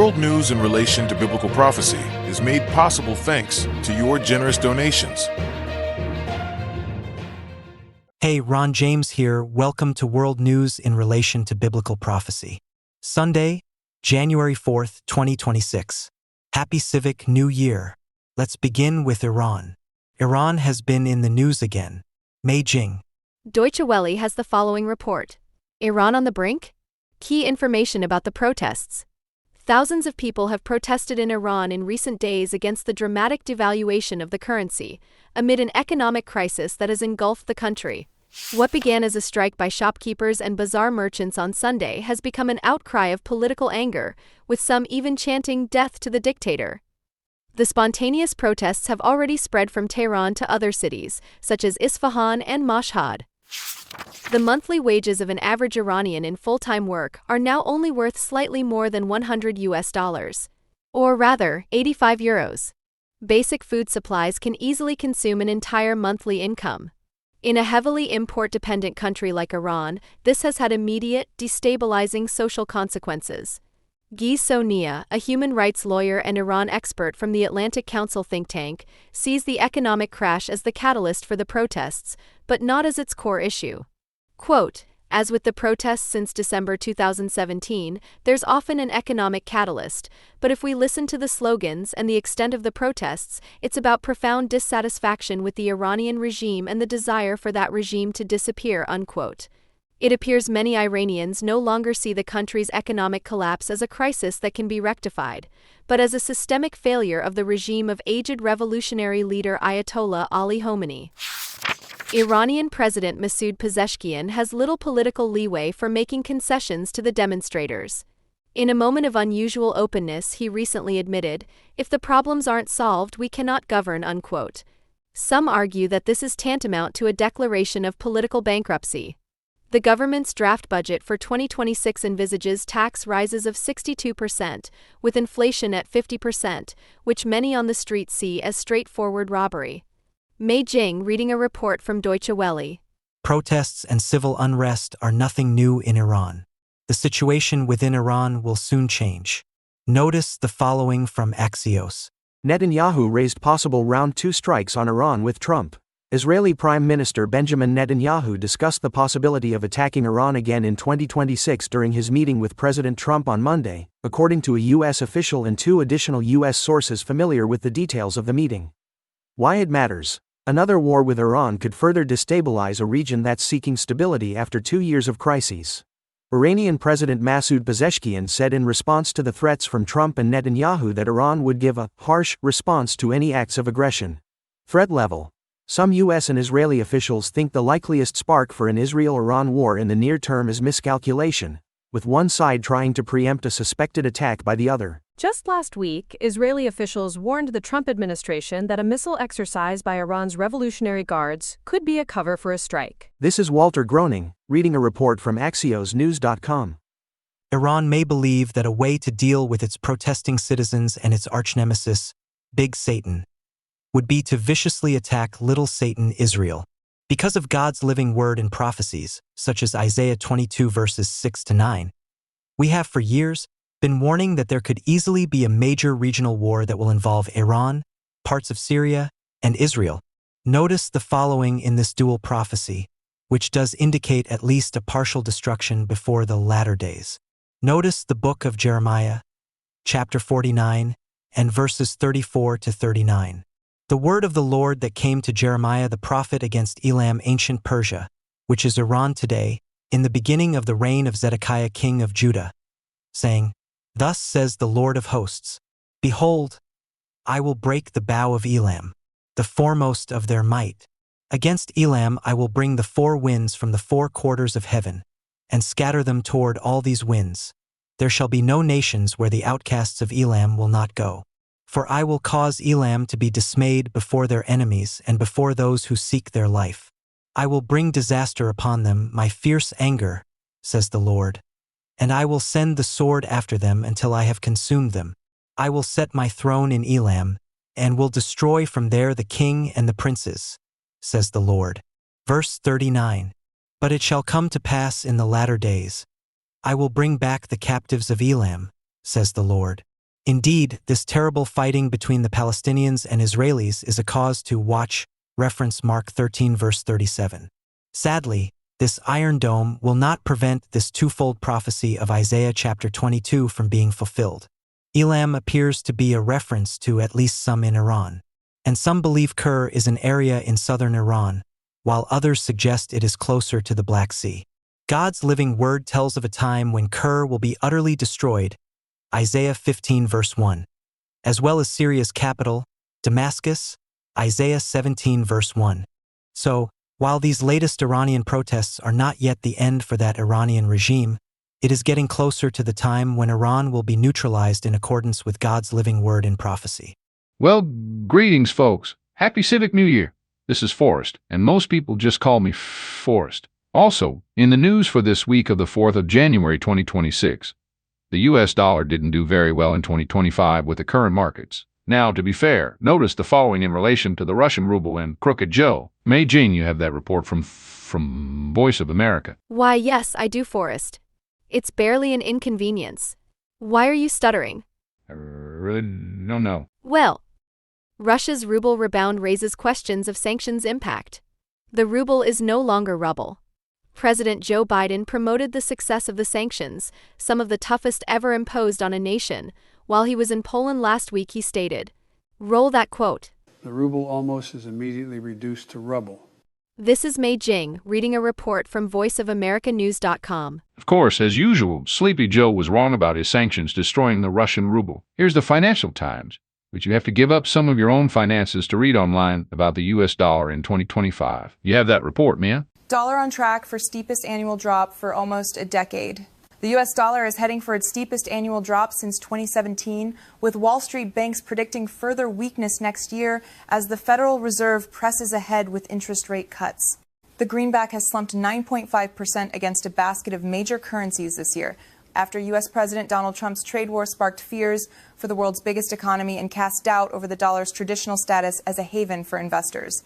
World News in Relation to Biblical Prophecy is made possible thanks to your generous donations. Hey, Ron James here. Welcome to World News in Relation to Biblical Prophecy. Sunday, January 4th, 2026. Happy Civic New Year. Let's begin with Iran. Iran has been in the news again. Mei Jing. Deutsche Welle has the following report. Iran on the brink? Key information about the protests. Thousands of people have protested in Iran in recent days against the dramatic devaluation of the currency, amid an economic crisis that has engulfed the country. What began as a strike by shopkeepers and bazaar merchants on Sunday has become an outcry of political anger, with some even chanting "death to the dictator." The spontaneous protests have already spread from Tehran to other cities, such as Isfahan and Mashhad. The monthly wages of an average Iranian in full-time work are now only worth slightly more than $100, or rather, 85 euros. Basic food supplies can easily consume an entire monthly income. In a heavily import-dependent country like Iran, this has had immediate, destabilizing social consequences. Guy Sonia, a human rights lawyer and Iran expert from the Atlantic Council think tank, sees the economic crash as the catalyst for the protests, but not as its core issue. Quote, "As with the protests since December 2017, there's often an economic catalyst, but if we listen to the slogans and the extent of the protests, it's about profound dissatisfaction with the Iranian regime and the desire for that regime to disappear." Unquote. It appears many Iranians no longer see the country's economic collapse as a crisis that can be rectified, but as a systemic failure of the regime of aged revolutionary leader Ayatollah Ali Khamenei. Iranian President Masoud Pezeshkian has little political leeway for making concessions to the demonstrators. In a moment of unusual openness, he recently admitted, "If the problems aren't solved, we cannot govern." Unquote. Some argue that this is tantamount to a declaration of political bankruptcy. The government's draft budget for 2026 envisages tax rises of 62%, with inflation at 50%, which many on the street see as straightforward robbery. Mei Jing reading a report from Deutsche Welle. Protests and civil unrest are nothing new in Iran. The situation within Iran will soon change. Notice the following from Axios. Netanyahu raised possible round 2 strikes on Iran with Trump. Israeli Prime Minister Benjamin Netanyahu discussed the possibility of attacking Iran again in 2026 during his meeting with President Trump on Monday, according to a U.S. official and 2 additional U.S. sources familiar with the details of the meeting. Why it matters. Another war with Iran could further destabilize a region that's seeking stability after 2 years of crises. Iranian President Masoud Pezeshkian said in response to the threats from Trump and Netanyahu that Iran would give a harsh response to any acts of aggression. Threat level. Some U.S. and Israeli officials think the likeliest spark for an Israel-Iran war in the near term is miscalculation, with one side trying to preempt a suspected attack by the other. Just last week, Israeli officials warned the Trump administration that a missile exercise by Iran's Revolutionary Guards could be a cover for a strike. This is Walter Groening, reading a report from AxiosNews.com. Iran may believe that a way to deal with its protesting citizens and its archnemesis, Big Satan, would be to viciously attack little Satan, Israel. Because of God's living word and prophecies, such as Isaiah 22 verses 6-9, we have for years been warning that there could easily be a major regional war that will involve Iran, parts of Syria, and Israel. Notice the following in this dual prophecy, which does indicate at least a partial destruction before the latter days. Notice the book of Jeremiah, chapter 49, and verses 34-39. The word of the Lord that came to Jeremiah the prophet against Elam, ancient Persia, which is Iran today, in the beginning of the reign of Zedekiah king of Judah, saying, "Thus says the Lord of hosts, Behold, I will break the bow of Elam, the foremost of their might. Against Elam I will bring the 4 winds from the 4 quarters of heaven, and scatter them toward all these winds. There shall be no nations where the outcasts of Elam will not go. For I will cause Elam to be dismayed before their enemies and before those who seek their life. I will bring disaster upon them, my fierce anger, says the Lord. And I will send the sword after them until I have consumed them. I will set my throne in Elam, and will destroy from there the king and the princes, says the Lord." Verse 39. But it shall come to pass in the latter days, I will bring back the captives of Elam, says the Lord. Indeed, this terrible fighting between the Palestinians and Israelis is a cause to watch, reference Mark 13 verse 37. Sadly, this Iron Dome will not prevent this twofold prophecy of Isaiah chapter 22 from being fulfilled. Elam appears to be a reference to at least some in Iran, and some believe Kur is an area in southern Iran, while others suggest it is closer to the Black Sea. God's living word tells of a time when Kur will be utterly destroyed, Isaiah 15 verse 1, as well as Syria's capital, Damascus, Isaiah 17 verse 1. So, while these latest Iranian protests are not yet the end for that Iranian regime, it is getting closer to the time when Iran will be neutralized in accordance with God's living word in prophecy. Well, greetings, folks. Happy Civic New Year. This is Forrest, and most people just call me Forrest. Also, in the news for this week of the 4th of January 2026, the US dollar didn't do very well in 2025 with the current markets. Now, to be fair, notice the following in relation to the Russian ruble and Crooked Joe. May Jane, you have that report from Voice of America. Why, yes, I do, Forrest. It's barely an inconvenience. Why are you stuttering? I really don't know. Well, Russia's ruble rebound raises questions of sanctions' impact. The ruble is no longer rubble. President Joe Biden promoted the success of the sanctions, some of the toughest ever imposed on a nation. While he was in Poland last week, he stated, roll that quote. The ruble almost is immediately reduced to rubble. This is Mei Jing reading a report from voiceofamericanews.com. Of course, as usual, Sleepy Joe was wrong about his sanctions destroying the Russian ruble. Here's the Financial Times, which you have to give up some of your own finances to read online about the US dollar in 2025. You have that report, Mia? Dollar on track for steepest annual drop for almost a decade. The US dollar is heading for its steepest annual drop since 2017, with Wall Street banks predicting further weakness next year as the Federal Reserve presses ahead with interest rate cuts. The greenback has slumped 9.5% against a basket of major currencies this year, after U.S. President Donald Trump's trade war sparked fears for the world's biggest economy and cast doubt over the dollar's traditional status as a haven for investors.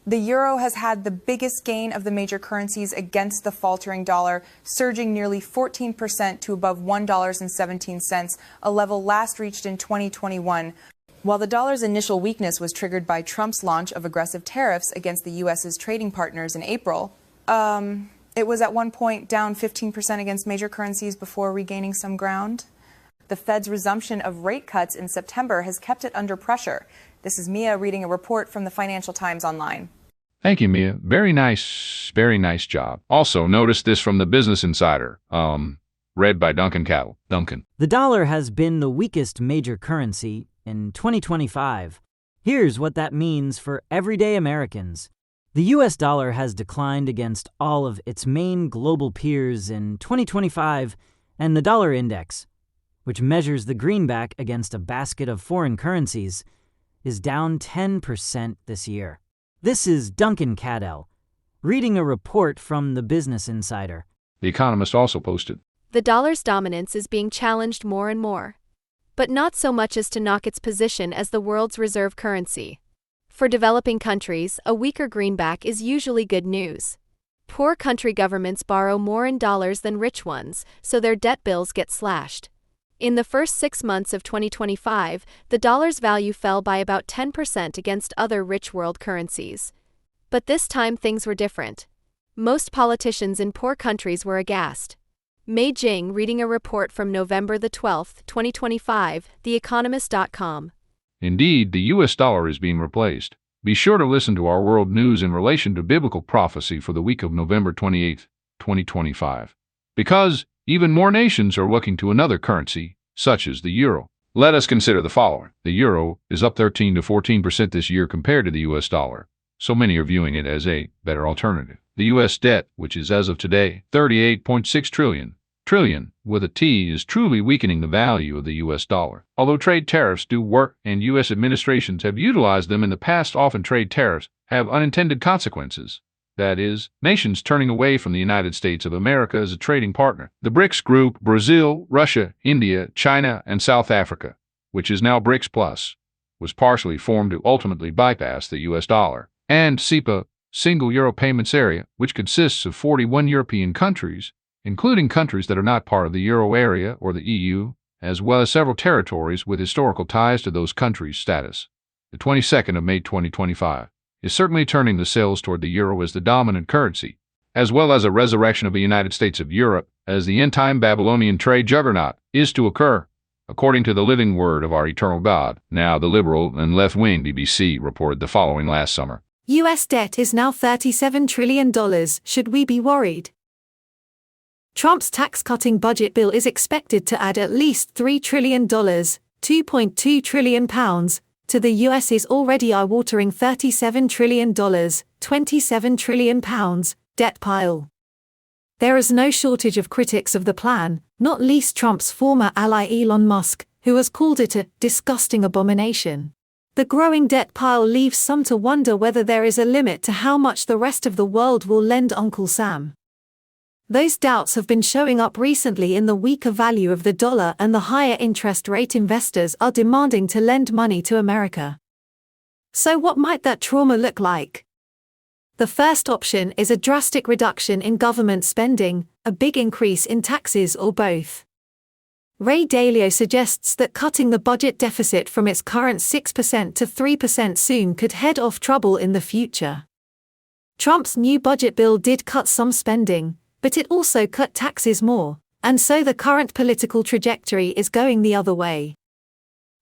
The euro has had the biggest gain of the major currencies against the faltering dollar, surging nearly 14% to above $1.17, a level last reached in 2021. While the dollar's initial weakness was triggered by Trump's launch of aggressive tariffs against the U.S.'s trading partners in April, it was at one point down 15% against major currencies before regaining some ground. The Fed's resumption of rate cuts in September has kept it under pressure. This is Mia reading a report from the Financial Times Online. Thank you, Mia. Very nice job. Also, notice this from the Business Insider, read by Duncan Cattle. Duncan. The dollar has been the weakest major currency in 2025. Here's what that means for everyday Americans. The US dollar has declined against all of its main global peers in 2025, and the dollar index, which measures the greenback against a basket of foreign currencies, is down 10% this year. This is Duncan Cadell, reading a report from the Business Insider. The Economist also posted, The dollar's dominance is being challenged more and more, but not so much as to knock its position as the world's reserve currency. For developing countries, a weaker greenback is usually good news. Poor country governments borrow more in dollars than rich ones, so their debt bills get slashed. In the first 6 months of 2025, the dollar's value fell by about 10% against other rich world currencies. But this time things were different. Most politicians in poor countries were aghast. Mei Jing reading a report from November the 12th, 2025, TheEconomist.com. Indeed, the US dollar is being replaced. Be sure to listen to our world news in relation to biblical prophecy for the week of November 28th, 2025. Because even more nations are looking to another currency, such as the euro. Let us consider the following. The euro is up 13 to 14% this year compared to the US dollar, so many are viewing it as a better alternative. The US debt, which is as of today, $38.6 trillion with a T, is truly weakening the value of the US dollar. Although trade tariffs do work and US administrations have utilized them in the past, often trade tariffs have unintended consequences. That is, nations turning away from the United States of America as a trading partner. The BRICS group, Brazil, Russia, India, China, and South Africa, which is now BRICS Plus, was partially formed to ultimately bypass the US dollar. And SEPA, Single Euro Payments Area, which consists of 41 European countries, including countries that are not part of the Euro area or the EU, as well as several territories with historical ties to those countries' status. The 22nd of May 2025 is certainly turning the sails toward the euro as the dominant currency, as well as a resurrection of the United States of Europe as the end-time Babylonian trade juggernaut is to occur, according to the living word of our eternal God. Now, the liberal and left-wing BBC reported the following last summer. U.S. debt is now $37 trillion. Should we be worried? Trump's tax-cutting budget bill is expected to add at least $3 trillion, £2.2 trillion, to the U.S.'s already eye-watering $37 trillion, £27 trillion, debt pile. There is no shortage of critics of the plan, not least Trump's former ally Elon Musk, who has called it a disgusting abomination. The growing debt pile leaves some to wonder whether there is a limit to how much the rest of the world will lend Uncle Sam. Those doubts have been showing up recently in the weaker value of the dollar and the higher interest rate investors are demanding to lend money to America. So what might that trauma look like? The first option is a drastic reduction in government spending, a big increase in taxes, or both. Ray Dalio suggests that cutting the budget deficit from its current 6% to 3% soon could head off trouble in the future. Trump's new budget bill did cut some spending, but it also cut taxes more, and so the current political trajectory is going the other way.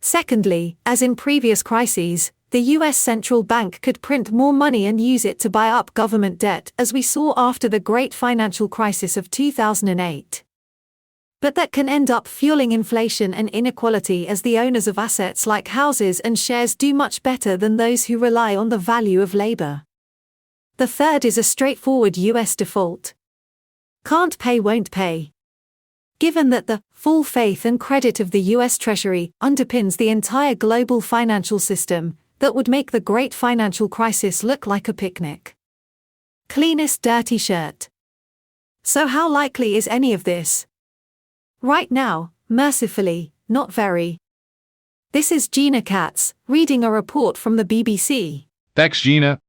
Secondly, as in previous crises, the U.S. central bank could print more money and use it to buy up government debt, as we saw after the great financial crisis of 2008. But that can end up fueling inflation and inequality, as the owners of assets like houses and shares do much better than those who rely on the value of labor. The third is a straightforward U.S. default. Can't pay, won't pay. Given that the full faith and credit of the U.S. Treasury underpins the entire global financial system, that would make the great financial crisis look like a picnic. Cleanest dirty shirt. So how likely is any of this? Right now, mercifully, not very. This is Gina Katz, reading a report from the BBC. Thanks, Gina.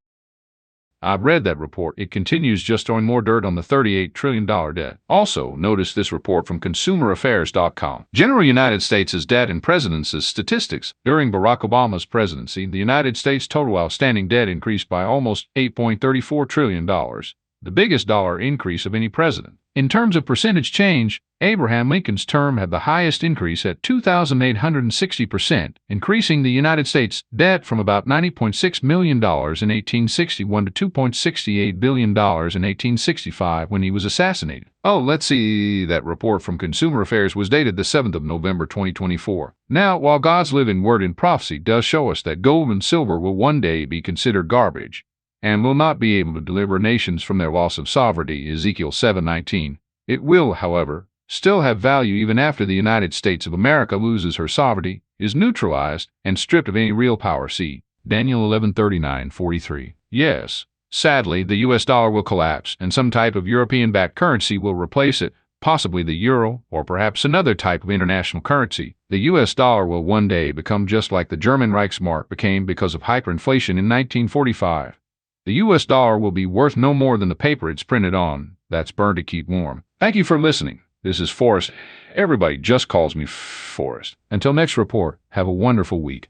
I've read that report. It continues just throwing more dirt on the $38 trillion debt. Also, notice this report from ConsumerAffairs.com. General United States' debt and President's statistics. During Barack Obama's presidency, the United States' total outstanding debt increased by almost $8.34 trillion, the biggest dollar increase of any president. In terms of percentage change, Abraham Lincoln's term had the highest increase at 2,860%, increasing the United States' debt from about $90.6 million in 1861 to $2.68 billion in 1865 when he was assassinated. Oh, let's see, that report from Consumer Affairs was dated the 7th of November 2024. Now, while God's living word in prophecy does show us that gold and silver will one day be considered garbage, and will not be able to deliver nations from their loss of sovereignty, Ezekiel 7:19. It will, however, still have value even after the United States of America loses her sovereignty, is neutralized, and stripped of any real power. See Daniel 11:39-43. Yes, sadly, the U.S. dollar will collapse, and some type of European-backed currency will replace it, possibly the euro, or perhaps another type of international currency. The U.S. dollar will one day become just like the German Reichsmark became because of hyperinflation in 1945. The U.S. dollar will be worth no more than the paper it's printed on, that's burned to keep warm. Thank you for listening. This is Forrest. Everybody just calls me Forrest. Until next report, have a wonderful week.